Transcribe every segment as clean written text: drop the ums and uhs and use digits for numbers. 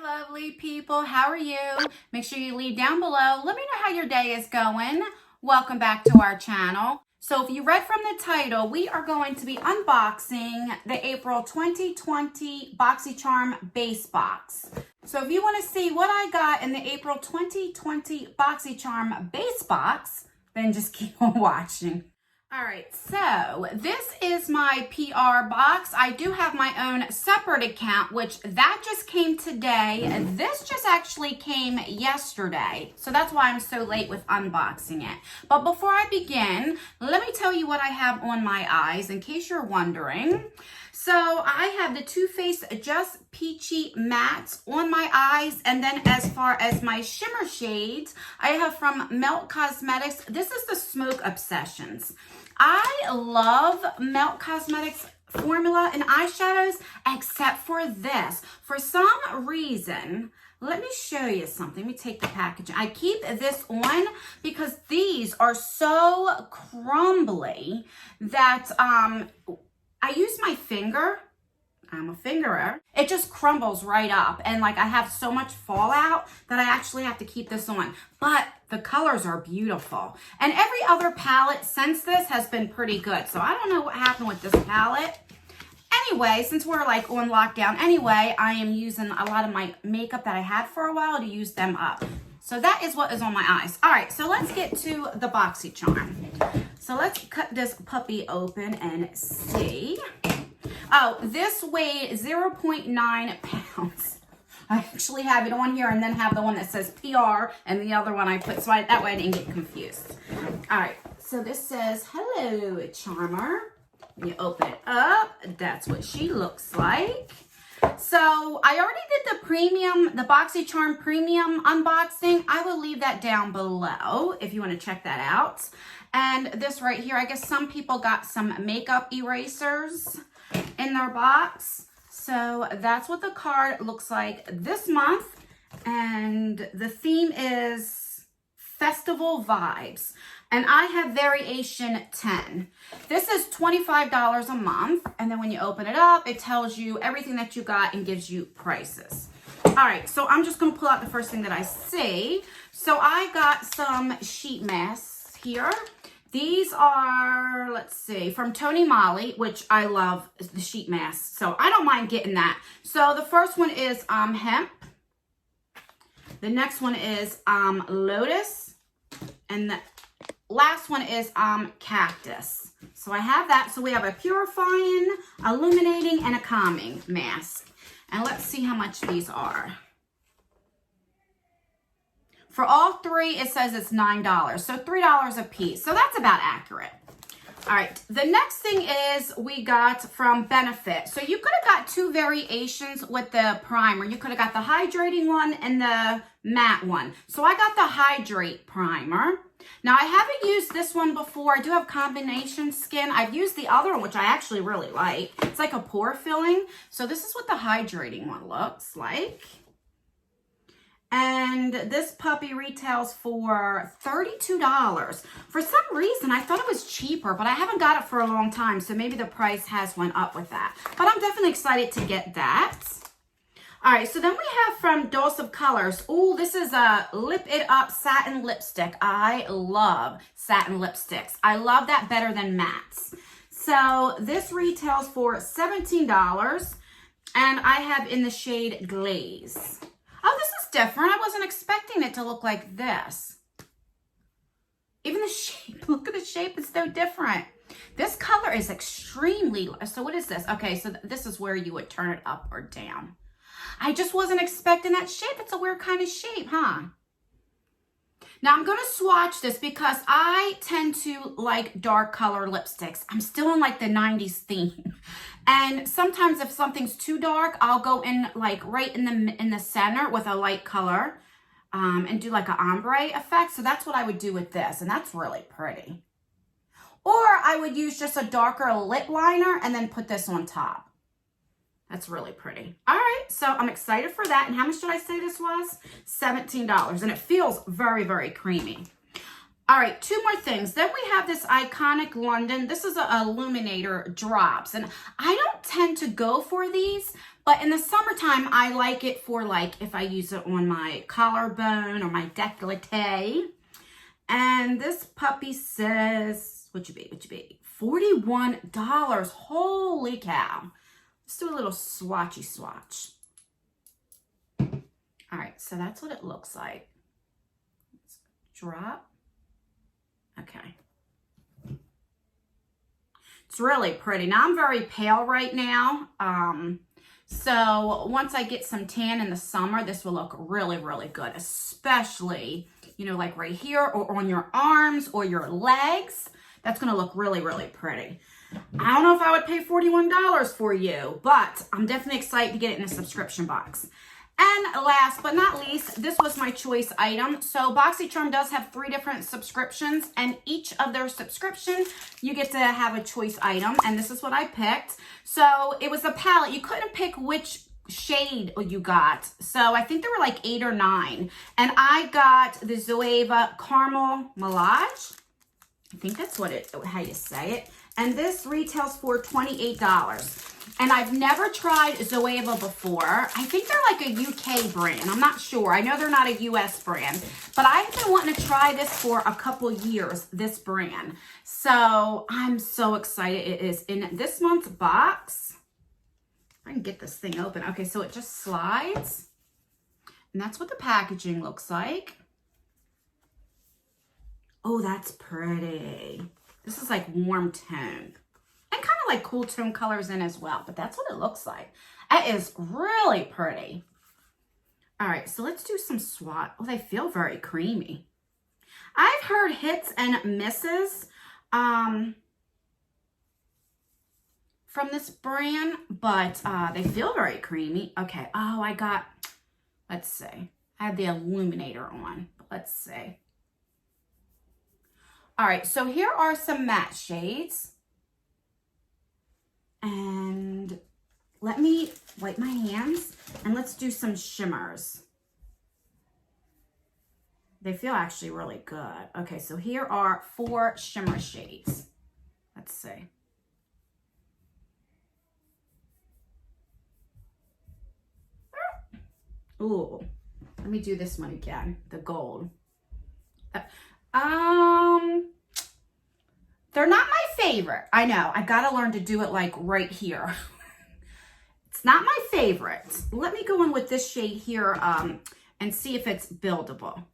Lovely people, how are you? Make sure you leave down below. Let me know how your day is going. Welcome back to our channel. So if you read from the title, we are going to be unboxing the April 2020 Boxycharm base box. So if you want to see what I got in the April 2020 Boxycharm base box, then just keep on watching. All right, so this is my PR box. I do have my own separate account, which that just came today. And this just actually came yesterday. So that's why I'm so late with unboxing it. But before I begin, let me tell you what I have on my eyes in case you're wondering. So I have the Too Faced Just Peachy Mattes on my eyes. And then as far as my shimmer shades, I have from Melt Cosmetics. This is the Smoke Obsessions. I love Melt Cosmetics formula in eyeshadows, except for this. For some reason, let me show you something. Let me take the packaging. I keep this on because these are so crumbly that I use my finger. I'm a fingerer. It just crumbles right up. And like I have so much fallout that I actually have to keep this on. But the colors are beautiful. And every other palette since this has been pretty good. So I don't know what happened with this palette. Anyway, since we're like on lockdown anyway, I am using a lot of my makeup that I had for a while to use them up. So that is what is on my eyes. All right, so let's get to the Boxycharm. So let's cut this puppy open and see. Oh, this weighed 0.9 pounds. I actually have it on here and then have the one that says PR and the other one I put, so that way I didn't get confused. All right, so this says, hello, Charmer. When you open it up, that's what she looks like. So I already did the premium, the Boxycharm premium unboxing. I will leave that down below if you want to check that out. And this right here, I guess some people got some makeup erasers in their box. So that's what the card looks like this month. And the theme is Festival Vibes. And I have variation 10. This is $25 a month. And then when you open it up, it tells you everything that you got and gives you prices. All right, so I'm just gonna pull out the first thing that I see. So I got some sheet masks here. These are, let's see, from Tony Moly, which I love the sheet masks. So I don't mind getting that. So the first one is hemp. The next one is lotus. And the last one is cactus. So I have that. So we have a purifying, illuminating, and a calming mask. And let's see how much these are. For all three, it says it's $9. So $3 a piece. So that's about accurate. All right. The next thing is we got from Benefit. So you could have got two variations with the primer. You could have got the hydrating one and the matte one. So I got the hydrate primer. Now I haven't used this one before. I do have combination skin. I've used the other one, which I actually really like. It's like a pore filling. So this is what the hydrating one looks like. And this puppy retails for $32. For some reason, I thought it was cheaper, but I haven't got it for a long time, so maybe the price has went up with that. But I'm definitely excited to get that. All right, so then we have from Dose of Colors. Oh, this is a Lip It Up satin lipstick. I love satin lipsticks. I love that better than mattes. So this retails for $17, and I have in the shade Glaze. Oh, this is different. I wasn't expecting it to look like this. Even the shape, look at the shape, it's so different. This color is extremely, so what is this? Okay, so this is where you would turn it up or down. I just wasn't expecting that shape. It's a weird kind of shape, huh? Now I'm going to swatch this because I tend to like dark color lipsticks. I'm still in like the 90s theme. And sometimes if something's too dark, I'll go in like right in the center with a light color and do like an ombre effect. So that's what I would do with this. And that's really pretty. Or I would use just a darker lip liner and then put this on top. That's really pretty. All right, so I'm excited for that. And how much did I say this was? $17. And it feels very, very creamy. All right, two more things. Then we have this iconic London. This is a illuminator drops. And I don't tend to go for these, but in the summertime, I like it for like if I use it on my collarbone or my décolleté. And this puppy says, what you be? $41. Holy cow. Let's do a little swatchy swatch. All right, so that's what it looks like. Let's drop. Okay. It's really pretty. Now I'm very pale right now. So once I get some tan in the summer, this will look really, really good, especially, you know, like right here or on your arms or your legs. That's going to look really, really pretty. I don't know if I would pay $41 for you, but I'm definitely excited to get it in a subscription box. And last but not least, this was my choice item. So Boxycharm does have 3 different subscriptions, and each of their subscriptions, you get to have a choice item, and this is what I picked. So it was a palette. You couldn't pick which shade you got. So I think there were like 8 or 9, and I got the Zoeva Caramel Melange. I think that's how you say it. And this retails for $28. And I've never tried Zoeva before. I think they're like a UK brand. I'm not sure. I know they're not a US brand. But I've been wanting to try this for a couple years, this brand. So I'm so excited. It is in this month's box. I can get this thing open. Okay, so it just slides. And that's what the packaging looks like. Oh, that's pretty. This is like warm tone. And kind of like cool tone colors in as well. But that's what it looks like. It is really pretty. All right, so let's do some swatch. Oh, they feel very creamy. I've heard hits and misses from this brand, but they feel very creamy. Okay, oh, I got, let's see. I had the illuminator on. Let's see. All right, so here are some matte shades. And let me wipe my hands and let's do some shimmers. They feel actually really good. Okay, so here are 4 shimmer shades. Let's see. Ooh, let me do this one again, the gold. They're not my favorite. I know. I got to learn to do it like right here. It's not my favorite. Let me go in with this shade here and see if it's buildable.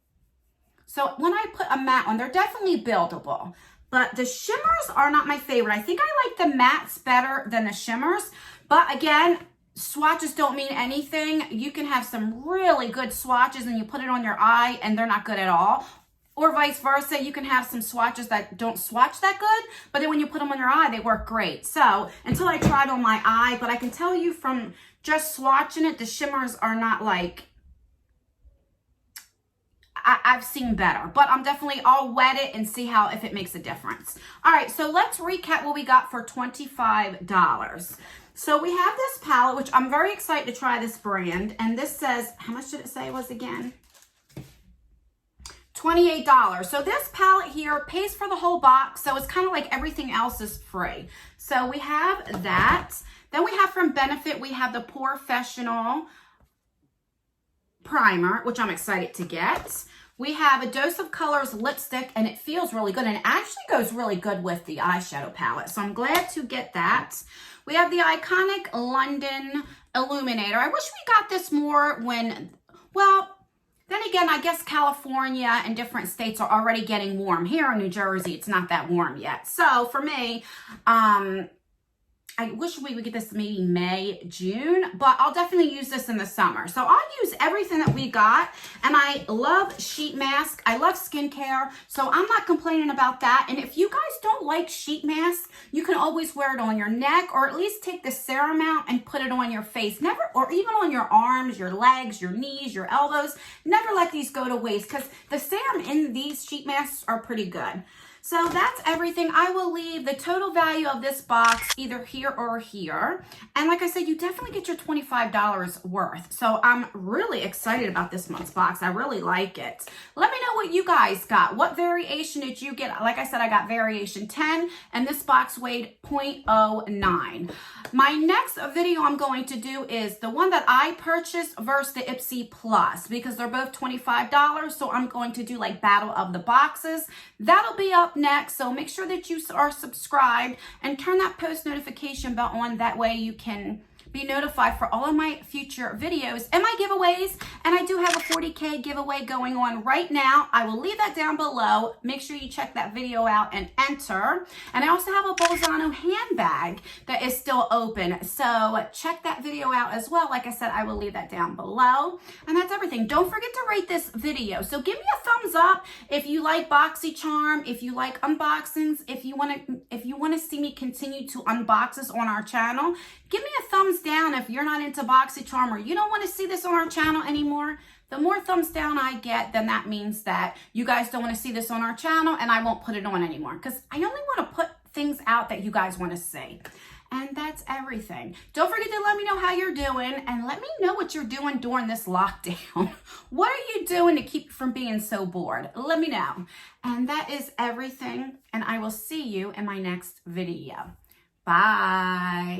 So when I put a matte on, they're definitely buildable. But the shimmers are not my favorite. I think I like the mattes better than the shimmers. But again, swatches don't mean anything. You can have some really good swatches and you put it on your eye and they're not good at all. Or vice versa, you can have some swatches that don't swatch that good, but then when you put them on your eye, they work great. So until I tried on my eye, but I can tell you from just swatching it, the shimmers are not like, I've seen better, but I'll wet it and see if it makes a difference. All right, so let's recap what we got for $25. So we have this palette, which I'm very excited to try this brand. And this says, how much did it say it was again? $28. So this palette here pays for the whole box. So it's kind of like everything else is free. So we have that. Then we have from Benefit, we have the Professional Primer, which I'm excited to get. We have a Dose of Colors lipstick, and it feels really good. And it actually goes really good with the eyeshadow palette. So I'm glad to get that. We have the iconic London Illuminator. I wish we got this more when, well, then again, I guess California and different states are already getting warm. Here in New Jersey, it's not that warm yet. So for me, I wish we would get this maybe May, June, but I'll definitely use this in the summer. So I'll use everything that we got, and I love sheet mask. I love skincare, so I'm not complaining about that. And if you guys don't like sheet masks, you can always wear it on your neck, or at least take the serum out and put it on your face. Never, or even on your arms, your legs, your knees, your elbows. Never let these go to waste, because the serum in these sheet masks are pretty good. So that's everything. I will leave the total value of this box either here or here. And like I said, you definitely get your $25 worth. So I'm really excited about this month's box. I really like it. Let me know what you guys got. What variation did you get? Like I said, I got variation 10 and this box weighed 0.09. My next video I'm going to do is the one that I purchased versus the Ipsy Plus because they're both $25. So I'm going to do like battle of the boxes. That'll be up next. So make sure that you are subscribed and turn that post notification bell on. That way you can be notified for all of my future videos and my giveaways. And I do have a 40K giveaway going on right now. I will leave that down below. Make sure you check that video out and enter. And I also have a Bolzano handbag that is still open. So check that video out as well. Like I said, I will leave that down below. And that's everything. Don't forget to rate this video. So give me a thumbs up if you like Boxycharm, if you like unboxings, if you want to see me continue to unbox this on our channel. Give me a thumbs down if you're not into Boxycharm or you don't want to see this on our channel anymore. The more thumbs down I get, then that means that you guys don't want to see this on our channel and I won't put it on anymore because I only want to put things out that you guys want to see. And that's everything. Don't forget to let me know how you're doing and let me know what you're doing during this lockdown. What are you doing to keep from being so bored? Let me know. And that is everything. And I will see you in my next video. Bye.